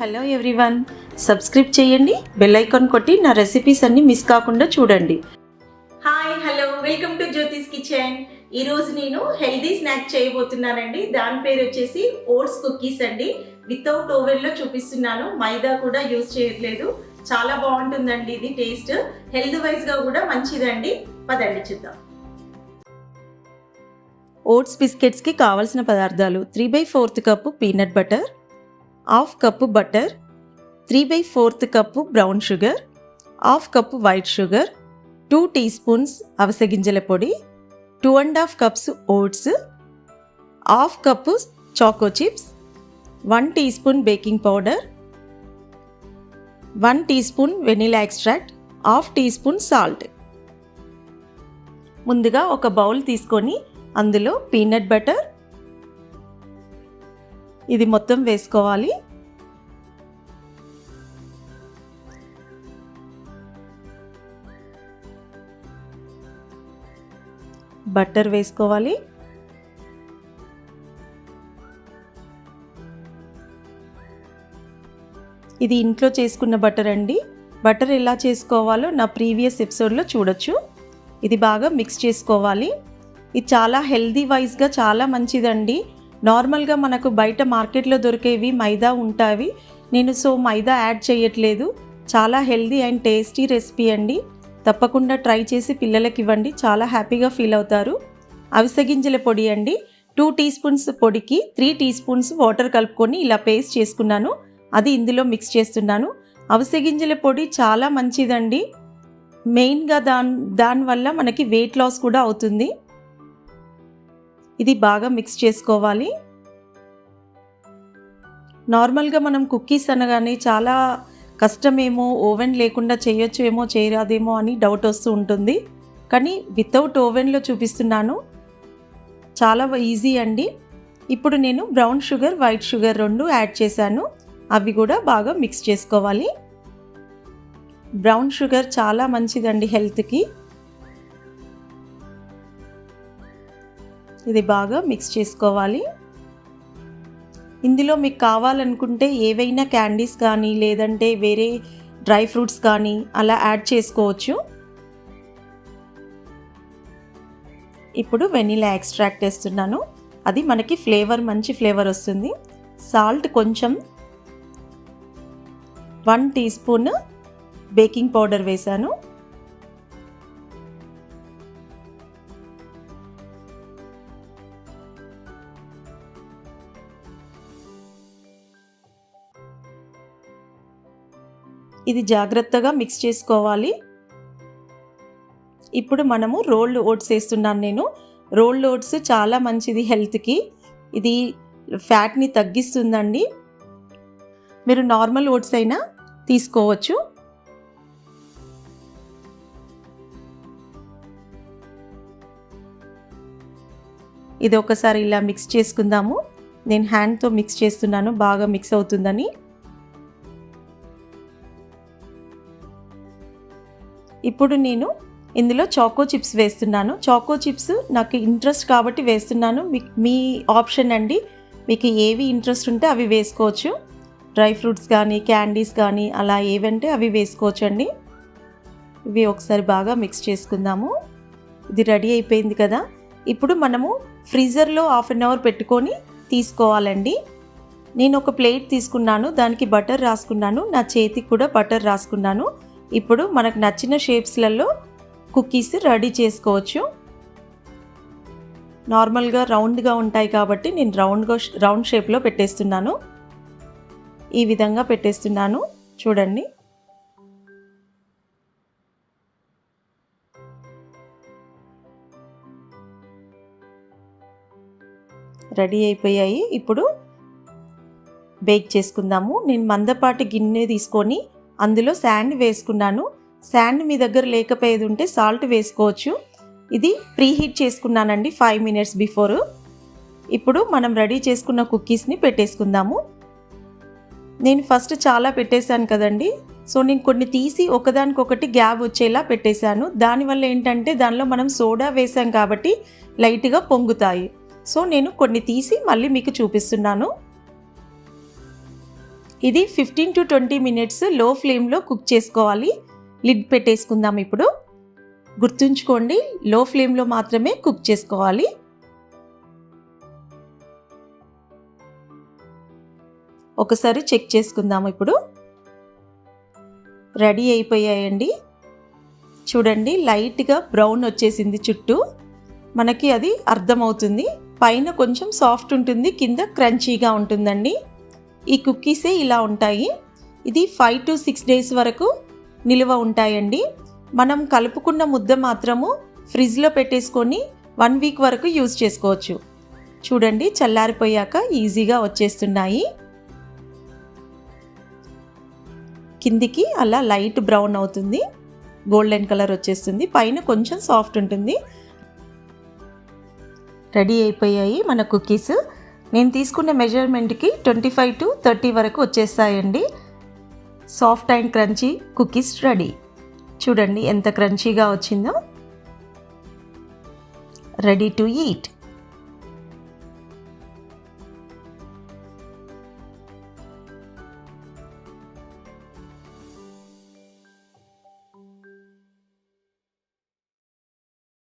Hello everyone, subscribe చేయండి, bell icon కొట్టి నా రెసిపీస్ అన్ని మిస్ కాకుండా చూడండి. Hi hello, welcome to జ్యోతిస్ kitchen. ఈరోజు నేను హెల్దీ స్నాక్ చేయబోతున్నానండి. దాని పేరు వచ్చేసి ఓట్స్ కుకీస్ అండి. వితౌట్ ఓవెన్లో చూపిస్తున్నాను, మైదా కూడా యూజ్ చేయట్లేదు. చాలా బాగుంటుందండి ఇది. టేస్ట్ హెల్త్ వైజ్గా కూడా మంచిదండి. పదండి చూద్దాం. ఓట్స్ బిస్కెట్స్కి కావాల్సిన పదార్థాలు: 3/4 cup peanut butter, half cup butter, 3/4 cup brown sugar, half cup white sugar, 2 teaspoons అవిసె గింజల పొడి, 2.5 cups oats, half cup choco chips, 1 teaspoon baking powder, 1 teaspoon vanilla extract, half teaspoon salt. ముందుగా ఒక bowl తీసుకొని అందులో peanut butter ఇది మొత్తం వేసుకోవాలి. బటర్ వేసుకోవాలి. ఇది ఇంట్లో చేసుకున్న బటర్ అండి. బటర్ ఎలా చేసుకోవాలో నా ప్రీవియస్ ఎపిసోడ్లో చూడొచ్చు. ఇది బాగా మిక్స్ చేసుకోవాలి. ఇది చాలా హెల్దీ వైజ్గా చాలా మంచిదండి. నార్మల్గా మనకు బయట మార్కెట్లో దొరికేవి మైదా ఉంటాయి. నేను మైదా యాడ్ చేయట్లేదు. చాలా హెల్దీ అండ్ టేస్టీ రెసిపీ అండి. తప్పకుండా ట్రై చేసి పిల్లలకి ఇవ్వండి, చాలా హ్యాపీగా ఫీల్ అవుతారు. అవిసె గింజల పొడి అండి. 2 టీ స్పూన్స్ పొడికి 3 టీ స్పూన్స్ వాటర్ కలుపుకొని ఇలా పేస్ట్ చేసుకున్నాను. అది ఇందులో మిక్స్ చేస్తున్నాను. అవిసె గింజల పొడి చాలా మంచిదండి. మెయిన్గా దానివల్ల మనకి వెయిట్ లాస్ కూడా అవుతుంది. ఇది బాగా మిక్స్ చేసుకోవాలి. నార్మల్గా మనం కుకీస్ అనగానే చాలా కష్టమేమో, ఓవెన్ లేకుండా చేయొచ్చు ఏమో చేయరాదేమో అని డౌట్ వస్తూ ఉంటుంది. కానీ వితౌట్ ఓవెన్లో చూపిస్తున్నాను, చాలా ఈజీ అండి. ఇప్పుడు నేను brown sugar, white sugar 2 add చేశాను. అవి కూడా బాగా మిక్స్ చేసుకోవాలి. బ్రౌన్ షుగర్ చాలా మంచిదండి హెల్త్కి. ఇది బాగా మిక్స్ చేసుకోవాలి. ఇందులో మీకు కావాలనుకుంటే ఏవైనా క్యాండీస్ కానీ లేదంటే వేరే డ్రై ఫ్రూట్స్ కానీ అలా యాడ్ చేసుకోవచ్చు. ఇప్పుడు వెనిలా ఎక్స్ట్రాక్ట్ వేస్తున్నాను. అది మనకి మంచి ఫ్లేవర్ వస్తుంది. సాల్ట్ కొంచెం, 1 టీ స్పూన్ బేకింగ్ పౌడర్ వేశాను. ఇది జాగ్రత్తగా మిక్స్ చేసుకోవాలి. ఇప్పుడు మనము రోల్డ్ ఓట్స్ వేస్తున్నాను నేను. రోల్డ్ ఓట్స్ చాలా మంచిది హెల్త్కి. ఇది ఫ్యాట్ని తగ్గిస్తుందండి. మీరు నార్మల్ ఓట్స్ అయినా తీసుకోవచ్చు. ఇది ఒకసారి ఇలా మిక్స్ చేసుకుందాము. నేను హ్యాండ్తో మిక్స్ చేస్తున్నాను, బాగా మిక్స్ అవుతుందని. ఇప్పుడు నేను ఇందులో చాకో చిప్స్ వేస్తున్నాను. చాకో చిప్స్ నాకు ఇంట్రెస్ట్ కాబట్టి వేస్తున్నాను. మీ ఆప్షన్ అండి, మీకు ఏవి ఇంట్రెస్ట్ ఉంటే అవి వేసుకోవచ్చు. డ్రై ఫ్రూట్స్ కానీ క్యాండీస్ కానీ అలా ఏవంటే అవి వేసుకోవచ్చు అండి. ఇవి ఒకసారి బాగా మిక్స్ చేసుకుందాము. ఇది రెడీ అయిపోయింది కదా. ఇప్పుడు మనము ఫ్రీజర్లో 1/2 అవర్ పెట్టుకొని తీసుకోవాలండి. నేను ఒక ప్లేట్ తీసుకున్నాను, దానికి బటర్ రాసుకున్నాను. నా చేతికి కూడా బటర్ రాసుకున్నాను. ఇప్పుడు మనకు నచ్చిన షేప్స్లలో కుకీస్ రెడీ చేసుకోవచ్చు. నార్మల్గా రౌండ్గా ఉంటాయి కాబట్టి నేను రౌండ్ షేప్లో పెట్టేస్తున్నాను. ఈ విధంగా పెట్టేస్తున్నాను, చూడండి. రెడీ అయిపోయాయి. ఇప్పుడు బేక్ చేసుకుందాము. నేను మందపాటి గిన్నె తీసుకొని అందులో శాండ్ వేసుకున్నాను. శాండ్ మీ దగ్గర లేకపోయేది ఉంటే సాల్ట్ వేసుకోవచ్చు. ఇది ప్రీహీట్ చేసుకున్నానండి 5 మినిట్స్ బిఫోర్. ఇప్పుడు మనం రెడీ చేసుకున్న కుకీస్ని పెట్టేసుకుందాము. నేను ఫస్ట్ చాలా పెట్టేశాను కదండి. నేను కొన్ని తీసి ఒకదానికొకటి గ్యాప్ వచ్చేలా పెట్టేశాను. దానివల్ల ఏంటంటే దానిలో మనం సోడా వేసాం కాబట్టి లైట్గా పొంగుతాయి. నేను కొన్ని తీసి మళ్ళీ మీకు చూపిస్తున్నాను. ఇది 15 to 20 మినిట్స్ లో ఫ్లేమ్లో కుక్ చేసుకోవాలి. లిడ్ పెట్టేసుకుందాం ఇప్పుడు. గుర్తుంచుకోండి, లో ఫ్లేమ్లో మాత్రమే కుక్ చేసుకోవాలి. ఒకసారి చెక్ చేసుకుందాం ఇప్పుడు. రెడీ అయిపోయాయండి. చూడండి, లైట్గా బ్రౌన్ వచ్చేసింది చుట్టూ. మనకి అది అర్థమవుతుంది. పైన కొంచెం సాఫ్ట్ ఉంటుంది, కింద క్రంచీగా ఉంటుందండి. ఈ కుక్కీసే ఇలా ఉంటాయి. ఇది 5 to 6 డేస్ వరకు నిల్వ ఉంటాయండి. మనం కలుపుకున్న ముద్ద మాత్రము ఫ్రిడ్జ్లో పెట్టేసుకొని 1 వీక్ వరకు యూజ్ చేసుకోవచ్చు. చూడండి, చల్లారిపోయాక ఈజీగా వచ్చేస్తున్నాయి. కిందికి అలా లైట్ బ్రౌన్ అవుతుంది, గోల్డెన్ కలర్ వచ్చేస్తుంది, పైన కొంచెం సాఫ్ట్ ఉంటుంది. రెడీ అయిపోయాయి మన కుకీస్. నేను తీసుకున్న మెజర్మెంట్కి 25 to 30 వరకు వచ్చేస్తాయండి. Soft and crunchy cookies ready. చూడండి ఎంత క్రంచీగా వచ్చిందో. Ready to eat.